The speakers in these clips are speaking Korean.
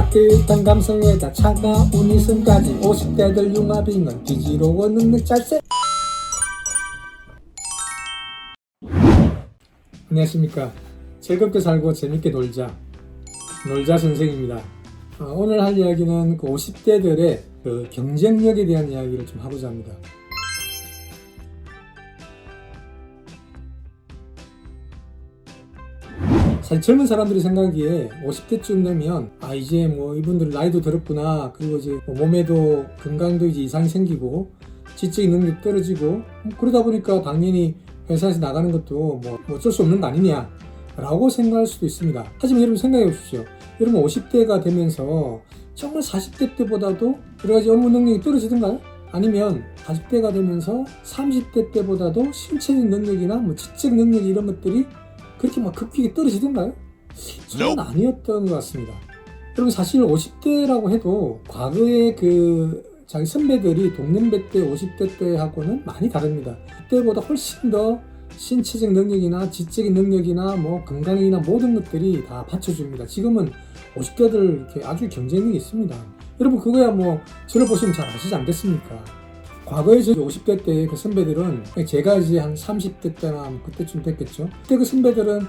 따뜻한 감성에다 차가운 이승까지 50대들 융합인 건 뒤지러워 늙는 짤새. 안녕하십니까. 즐겁게 살고 재밌게 놀자 선생입니다. 오늘 할 이야기는 그 50대들의 그 경쟁력에 대한 이야기를 좀 하고자 합니다. 사실 젊은 사람들이 생각하기에 50대쯤 되면 이제 뭐 이분들 나이도 들었구나, 그리고 이제 뭐 몸에도 건강도 이제 이상이 생기고 지적인 능력이 떨어지고 그러다 보니까 당연히 회사에서 나가는 것도 뭐 어쩔 수 없는 거 아니냐 라고 생각할 수도 있습니다. 하지만 여러분 생각해 보십시오. 여러분 50대가 되면서 정말 40대 때보다도 여러 가지 업무 능력이 떨어지던가요? 아니면 40대가 되면서 30대 때보다도 신체적 능력이나 뭐 지적 능력 이런 것들이 그렇게 막 급격히 떨어지던가요? 저는 아니었던 것 같습니다. 여러분 사실 50대라고 해도 과거에 그 자기 선배들이 동년배 때 50대 때하고는 많이 다릅니다. 그때보다 훨씬 더 신체적 능력이나 지적인 능력이나 뭐 건강이나 모든 것들이 다 받쳐줍니다. 지금은 50대들 이렇게 아주 경쟁력이 있습니다. 여러분 그거야 뭐 저를 보시면 잘 아시지 않겠습니까? 과거에 저 50대 때 그 선배들은 제가 이제 한 30대 때나 뭐 그때쯤 됐겠죠. 그때 그 선배들은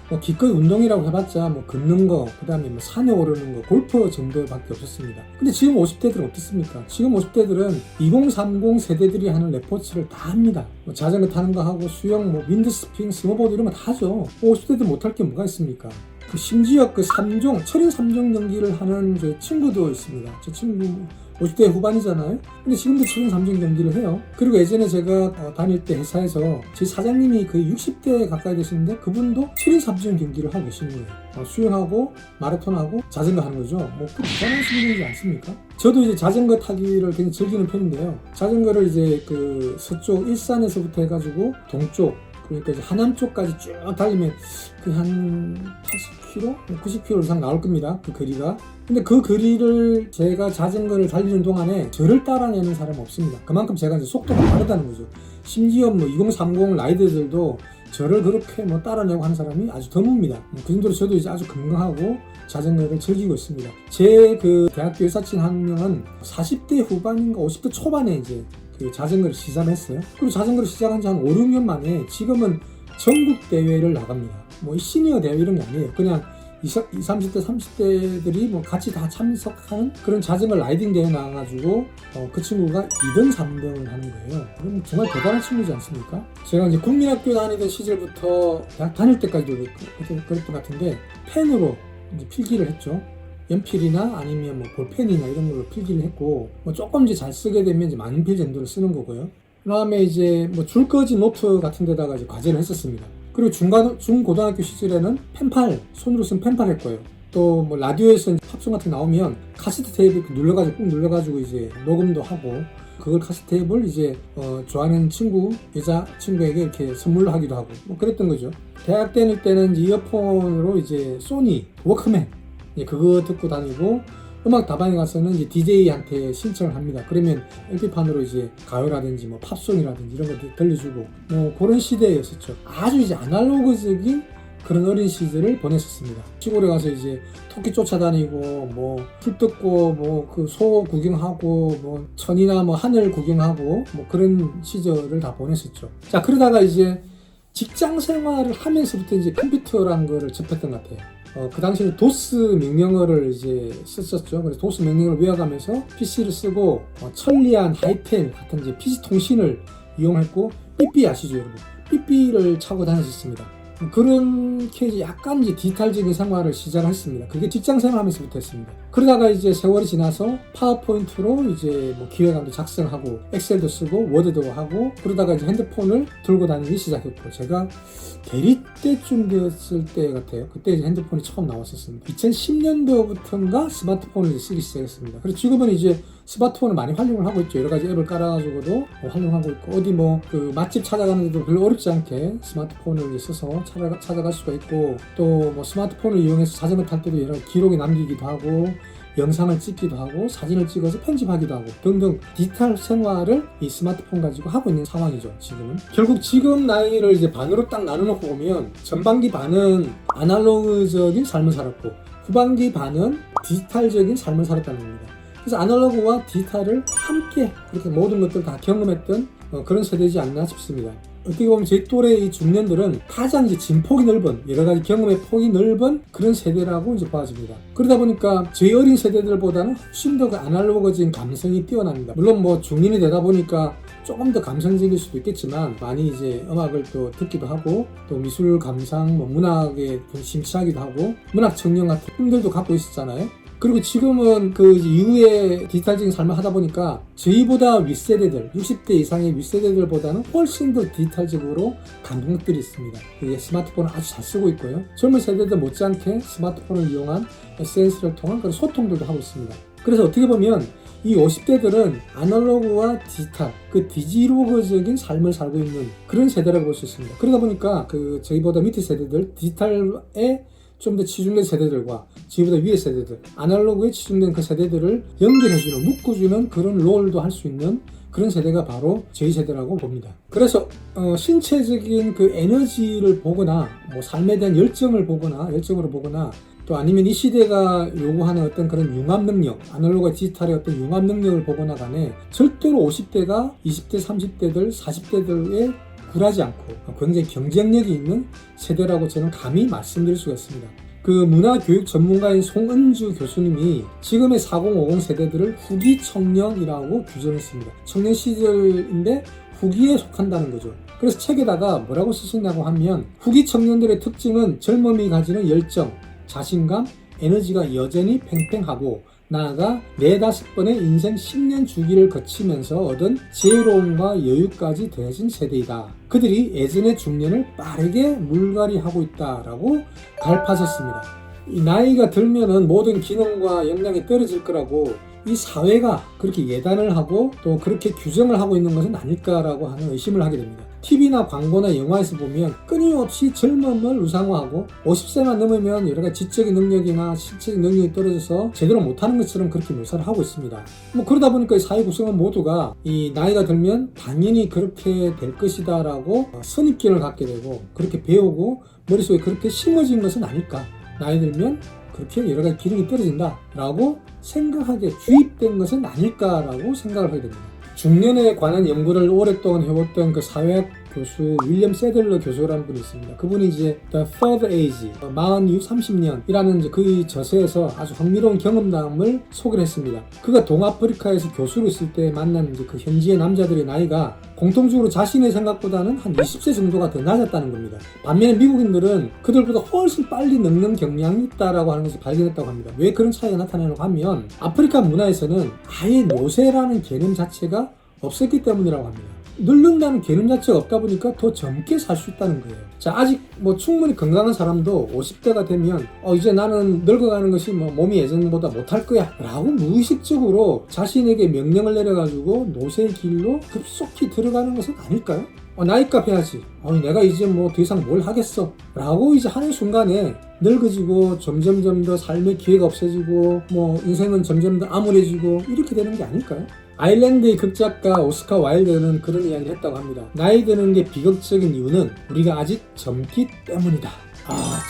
뭐 기껏 운동이라고 해봤자 뭐 걷는 거, 그 다음에 뭐 산에 오르는 거, 골프 정도밖에 없었습니다. 근데 지금 50대들은 어떻습니까? 지금 50대들은 2030 세대들이 하는 레포츠를 다 합니다. 뭐 자전거 타는 거 하고 수영, 뭐 윈드스핑, 스노보드 이런 거 다 하죠. 50대들 못할 게 뭐가 있습니까? 심지어 그 3종, 철인 3종 경기를 하는 제 친구도 있습니다. 제 친구 50대 후반이잖아요. 근데 지금도 철인 3종 경기를 해요. 그리고 예전에 제가 다닐 때 회사에서 제 사장님이 거의 60대 가까이 되시는데 그분도 철인 3종 경기를 하고 계신 거예요. 수영하고 마라톤하고 자전거 하는 거죠. 뭐 그 대단한 수준이지 않습니까? 저도 이제 자전거 타기를 굉장히 즐기는 편인데요. 자전거를 이제 그 서쪽 일산에서부터 해가지고 동쪽, 그러니까 이제 하남 쪽까지 쭉 달리면 그 한 80km? 90km 이상 나올 겁니다. 그 거리가. 근데 그 거리를 제가 자전거를 달리는 동안에 저를 따라내는 사람은 없습니다. 그만큼 제가 이제 속도가 빠르다는 거죠. 심지어 뭐 2030 라이더들도 저를 그렇게 뭐 따라내고 하는 사람이 아주 드뭅니다. 그 정도로 저도 이제 아주 건강하고 자전거를 즐기고 있습니다. 제 그 대학교 여사친 한 명은 40대 후반인가 50대 초반에 이제 그 자전거를 시작했어요. 그리고 자전거를 시작한 지 한 5, 6년 만에 지금은 전국 대회를 나갑니다. 뭐 시니어 대회 이런 게 아니에요. 그냥 20, 30대, 30대들이 뭐 같이 다 참석하는 그런 자전거 라이딩 대회 나와가지고 그 친구가 2등, 3등을 하는 거예요. 그럼 정말 대단한 친구지 않습니까? 제가 이제 국민학교 다니던 시절부터 대학 다닐 때까지도 그랬던 것 같은데 펜으로 이제 필기를 했죠. 연필이나 아니면 뭐 볼펜이나 이런 걸로 필기를 했고 뭐 조금 이제 잘 쓰게 되면 이제 만필 정도를 쓰는 거고요. 그 다음에 이제 뭐 줄거지 노트 같은 데다가 이제 과제를 했었습니다. 그리고 중고등학교 시절에는 펜팔, 손으로 쓴 펜팔 했고요. 또 뭐 라디오에서 팝송 같은 거 나오면 카세트 테이프 눌러가지고 꾹 눌러가지고 이제 녹음도 하고 그걸 카세트 테이프를 이제 좋아하는 친구, 여자 친구에게 이렇게 선물로 하기도 하고 뭐 그랬던 거죠. 대학 다닐 때는 이어폰으로 이제 소니 워크맨 그거 듣고 다니고 음악 다방에 가서는 이제 DJ한테 신청을 합니다. 그러면 LP판으로 이제 가요라든지 뭐 팝송이라든지 이런 거 들려주고 뭐 그런 시대였었죠. 아주 이제 아날로그적인 그런 어린 시절을 보냈었습니다. 시골에 가서 이제 토끼 쫓아다니고 뭐 풀 뜯고 뭐 그 소 구경하고 뭐 천이나 뭐 하늘 구경하고 뭐 그런 시절을 다 보냈었죠. 자, 그러다가 이제 직장 생활을 하면서부터 이제 컴퓨터라는 거를 접했던 것 같아요. 그 당시에는 도스 명령어를 이제 썼었죠. 그래서 도스 명령어를 외워가면서 PC를 쓰고 천리안, 하이텐 같은 이제 PC 통신을 이용했고 삐삐 아시죠, 여러분? 삐삐를 차고 다녔었습니다. 그렇게 이제 약간 이제 디지털적인 생활을 시작했습니다. 그게 직장 생활하면서부터 했습니다. 그러다가 이제 세월이 지나서 파워포인트로 이제 뭐 기획안도 작성하고 엑셀도 쓰고 워드도 하고 그러다가 이제 핸드폰을 들고 다니기 시작했고 제가 대리 때쯤 되었을 때 같아요. 그때 이제 핸드폰이 처음 나왔었습니다. 2010년도부터인가 스마트폰을 이제 쓰기 시작했습니다. 그리고 지금은 이제 스마트폰을 많이 활용을 하고 있죠. 여러 가지 앱을 깔아가지고도 활용하고 있고 어디 뭐 그 맛집 찾아가는데도 별로 어렵지 않게 스마트폰을 이제 써서 찾아갈 수가 있고 또 뭐 스마트폰을 이용해서 자전거 탈 때도 여러 기록이 남기기도 하고 영상을 찍기도 하고 사진을 찍어서 편집하기도 하고 등등 디지털 생활을 이 스마트폰 가지고 하고 있는 상황이죠. 지금은 결국 지금 나이를 이제 반으로 딱 나눠놓고 보면 전반기 반은 아날로그적인 삶을 살았고 후반기 반은 디지털적인 삶을 살았다는 겁니다. 그래서 아날로그와 디지털을 함께 그렇게 모든 것들 다 경험했던 그런 세대이지 않나 싶습니다. 어떻게 보면 제 또래의 중년들은 가장 이제 진폭이 넓은, 여러 가지 경험의 폭이 넓은 그런 세대라고 이제 봐집니다. 그러다 보니까 저희 어린 세대들보다는 훨씬 더 그 아날로그적인 감성이 뛰어납니다. 물론 뭐 중년이 되다 보니까 조금 더 감성적일 수도 있겠지만, 많이 이제 음악을 또 듣기도 하고, 또 미술 감상, 뭐 문학에 심취하기도 하고, 문학 청년 같은 꿈들도 갖고 있었잖아요. 그리고 지금은 그 이후에 디지털적인 삶을 하다 보니까 저희보다 윗세대들, 60대 이상의 윗세대들보다는 훨씬 더 디지털적으로 간 것들이 있습니다. 스마트폰을 아주 잘 쓰고 있고요. 젊은 세대들 못지않게 스마트폰을 이용한 SNS를 통한 그런 소통들도 하고 있습니다. 그래서 어떻게 보면 이 50대들은 아날로그와 디지털, 그 디지로그적인 삶을 살고 있는 그런 세대라고 볼 수 있습니다. 그러다 보니까 그 저희보다 밑에 세대들, 디지털에 좀 더 치중된 세대들과 저희보다 위의 세대들, 아날로그에 치중된 그 세대들을 연결해주는, 묶어주는 그런 롤도 할 수 있는 그런 세대가 바로 저희 세대라고 봅니다. 그래서 신체적인 그 에너지를 보거나, 뭐 삶에 대한 열정을 보거나, 열정으로 보거나, 또 아니면 이 시대가 요구하는 어떤 그런 융합 능력, 아날로그와 디지털의 어떤 융합 능력을 보거나 간에 절대로 50대가 20대, 30대들, 40대들의 굴하지 않고 굉장히 경쟁력이 있는 세대라고 저는 감히 말씀드릴 수가 있습니다. 그 문화교육 전문가인 송은주 교수님이 지금의 4050 세대들을 후기 청년이라고 규정했습니다. 청년 시절인데 후기에 속한다는 거죠. 그래서 책에다가 뭐라고 쓰셨냐고 하면, 후기 청년들의 특징은 젊음이 가지는 열정, 자신감, 에너지가 여전히 팽팽하고, 나아가 4-5번의 인생 10년 주기를 거치면서 얻은 지혜로움과 여유까지 더해진 세대이다. 그들이 예전의 중년을 빠르게 물갈이하고 있다라고 갈파하셨습니다. 이 나이가 들면은 모든 기능과 역량이 떨어질 거라고 이 사회가 그렇게 예단을 하고 또 그렇게 규정을 하고 있는 것은 아닐까라고 하는 의심을 하게 됩니다. TV나 광고나 영화에서 보면 끊임없이 젊음을 우상화하고 50세만 넘으면 여러 가지 지적인 능력이나 실체적 능력이 떨어져서 제대로 못하는 것처럼 그렇게 묘사를 하고 있습니다. 뭐 그러다 보니까 이 사회 구성원 모두가 이 나이가 들면 당연히 그렇게 될 것이다 라고 선입견을 갖게 되고, 그렇게 배우고 머릿속에 그렇게 심어진 것은 아닐까, 나이 들면 그렇게 여러 가지 기능이 떨어진다 라고 생각하게 주입된 것은 아닐까라고 생각을 하게 됩니다. 중년에 관한 연구를 오랫동안 해왔던 그 사회학 교수 윌리엄 세들러 교수라는 분이 있습니다. 그분이 이제 The Third Age, 40, 30년이라는 이제 그 저서에서 아주 흥미로운 경험담을 소개를 했습니다. 그가 동아프리카에서 교수로 있을 때 만난 이제 그 현지의 남자들의 나이가 공통적으로 자신의 생각보다는 한 20세 정도가 더 낮았다는 겁니다. 반면에 미국인들은 그들보다 훨씬 빨리 늙는 경향이 있다라고 하는 것을 발견했다고 합니다. 왜 그런 차이가 나타나냐고 하면, 아프리카 문화에서는 아예 노쇠라는 개념 자체가 없었기 때문이라고 합니다. 늙는다는 개념 자체가 없다 보니까 더 젊게 살 수 있다는 거예요. 자, 아직 뭐 충분히 건강한 사람도 50대가 되면 이제 나는 늙어가는 것이 뭐 몸이 예전보다 못할 거야 라고 무의식적으로 자신에게 명령을 내려가지고 노쇠의 길로 급속히 들어가는 것은 아닐까요? 나이값 해야지, 내가 이제 뭐 더 이상 뭘 하겠어 라고 이제 하는 순간에 늙어지고 점점점 더 삶의 기회가 없어지고 뭐 인생은 점점 더 암울해지고 이렇게 되는 게 아닐까요? 아일랜드의 극작가 오스카 와일드는 그런 이야기를 했다고 합니다. 나이 드는 게 비극적인 이유는 우리가 아직 젊기 때문이다.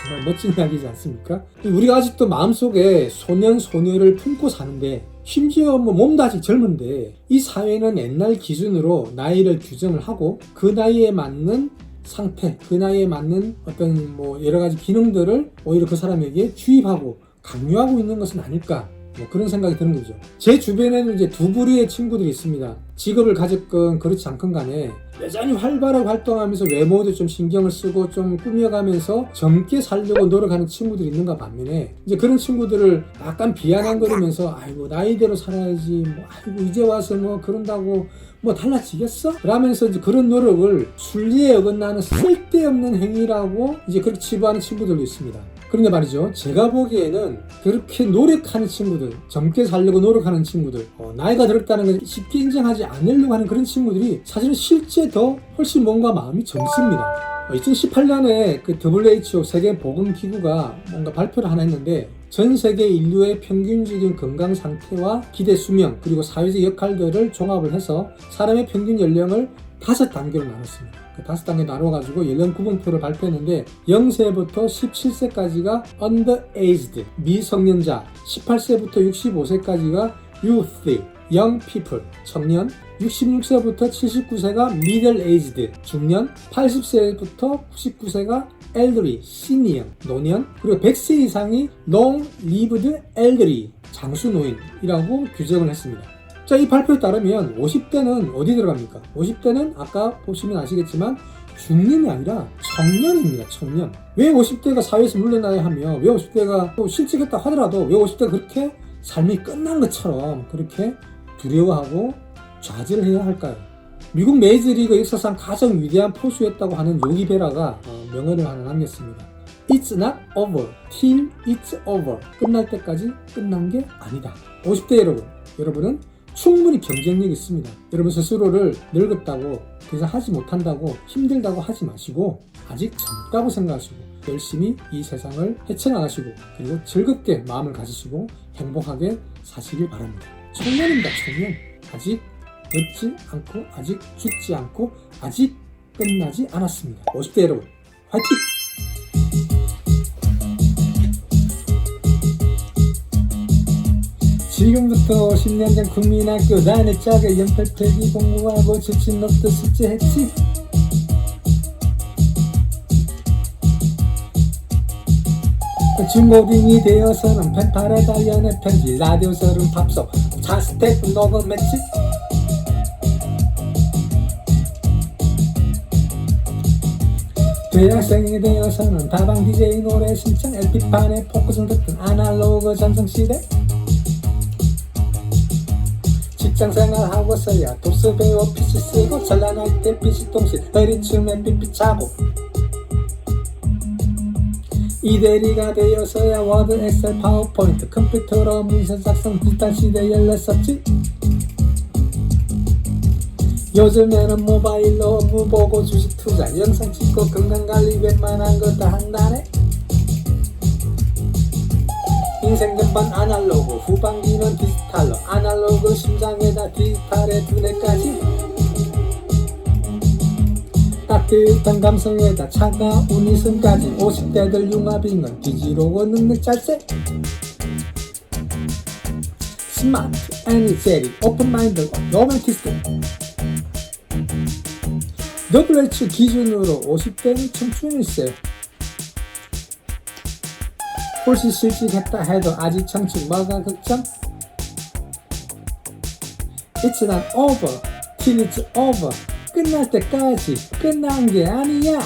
정말 멋진 이야기지 않습니까? 우리가 아직도 마음속에 소년 소녀를 품고 사는데, 심지어 뭐 몸도 아직 젊은데, 이 사회는 옛날 기준으로 나이를 규정을 하고 그 나이에 맞는 상태, 그 나이에 맞는 어떤 뭐 여러 가지 기능들을 오히려 그 사람에게 주입하고 강요하고 있는 것은 아닐까, 뭐 그런 생각이 드는 거죠. 제 주변에는 이제 두 부류의 친구들이 있습니다. 직업을 가졌건 그렇지 않건 간에 여전히 활발하게 활동하면서 외모도 좀 신경을 쓰고 좀 꾸며가면서 젊게 살려고 노력하는 친구들이 있는가 반면에, 이제 그런 친구들을 약간 비아냥거리면서 아이고 나이대로 살아야지, 뭐 아이고 이제 와서 뭐 그런다고 뭐 달라지겠어? 라면서 이제 그런 노력을 순리에 어긋나는 쓸데없는 행위라고 이제 그렇게 치부하는 친구들도 있습니다. 그런데 말이죠, 제가 보기에는 그렇게 노력하는 친구들, 젊게 살려고 노력하는 친구들, 나이가 들었다는 걸 쉽게 인정하지 않으려고 하는 그런 친구들이 사실은 실제 더 훨씬 몸과 마음이 젊습니다. 2018년에 그 WHO 세계보건기구가 뭔가 발표를 하나 했는데, 전 세계 인류의 평균적인 건강 상태와 기대 수명 그리고 사회적 역할들을 종합을 해서 사람의 평균 연령을 5단계로 나눴습니다. 그 5단계 나눠가지고 연령 구분표를 발표했는데 0세부터 17세까지가 underaged, 미성년자, 18세부터 65세까지가 youth, young people, 청년, 66세부터 79세가 middle-aged, 중년, 80세부터 99세가 elderly, senior, 노년, 그리고 100세 이상이 long-lived elderly, 장수노인이라고 규정을 했습니다. 자, 이 발표에 따르면 50대는 어디 들어갑니까? 50대는 아까 보시면 아시겠지만 중년이 아니라 청년입니다. 청년. 왜 50대가 사회에서 물러나야 하며 왜 50대가 또 실직했다 하더라도 왜 50대가 그렇게 삶이 끝난 것처럼 그렇게 두려워하고 좌절을 해야 할까요? 미국 메이저리그 역사상 가장 위대한 포수였다고 하는 요기 베라가 명언을 하나 남겼습니다. It's not over till it's over. 끝날 때까지 끝난 게 아니다. 50대 여러분은 충분히 경쟁력이 있습니다. 여러분 스스로를 늙었다고 더 이상 하지 못한다고 힘들다고 하지 마시고 아직 젊다고 생각하시고 열심히 이 세상을 헤쳐나가시고 그리고 즐겁게 마음을 가지시고 행복하게 사시길 바랍니다. 청년입니다. 청년. 아직 늙지 않고 아직 죽지 않고 아직 끝나지 않았습니다. 50대 여러분 화이팅! 지금부터 10년 전 국민학교 다닐 적에 연필 펴기 공부하고 지친 놈도 숙제했지. 중고딩이 되어서는 펜팔에다 연애 편지, 라디오설은 팝송, 차스테이프 녹음했지. 대학생이 되어서는 다방 DJ 노래 신청, LP판에 포커스를 듣던 아날로그 전성시대. 직장생활하고서야 도스 배워 PC 쓰고 전란할 때 PC 통신 허리춤에 삐삐 차고 이대리가 되어서야 워드, 엑셀, 파워포인트 컴퓨터로 문서 작성 디지털 시대 열렸었지. 요즘에는 모바일로 업무 보고 주식 투자 영상 찍고 건강관리 웬만한 거 다 한다네. 인생 전반 아날로그 후반기는 디지털로 아날로그 심장에다 디지털의 두뇌까지 따뜻한 감성에다 차가운 이승까지 50대들 융합인 건 디지로고 능력 짤세. 스마트, 에너제틱, 오픈마인드, 로맨티스트. WHO 기준으로 50대는 청춘일세. 홀씨 실직했다 해도 아직 청춘 뭐가 걱정? It's not over till it's over. 끝날 때까지 끝난 게 아니야.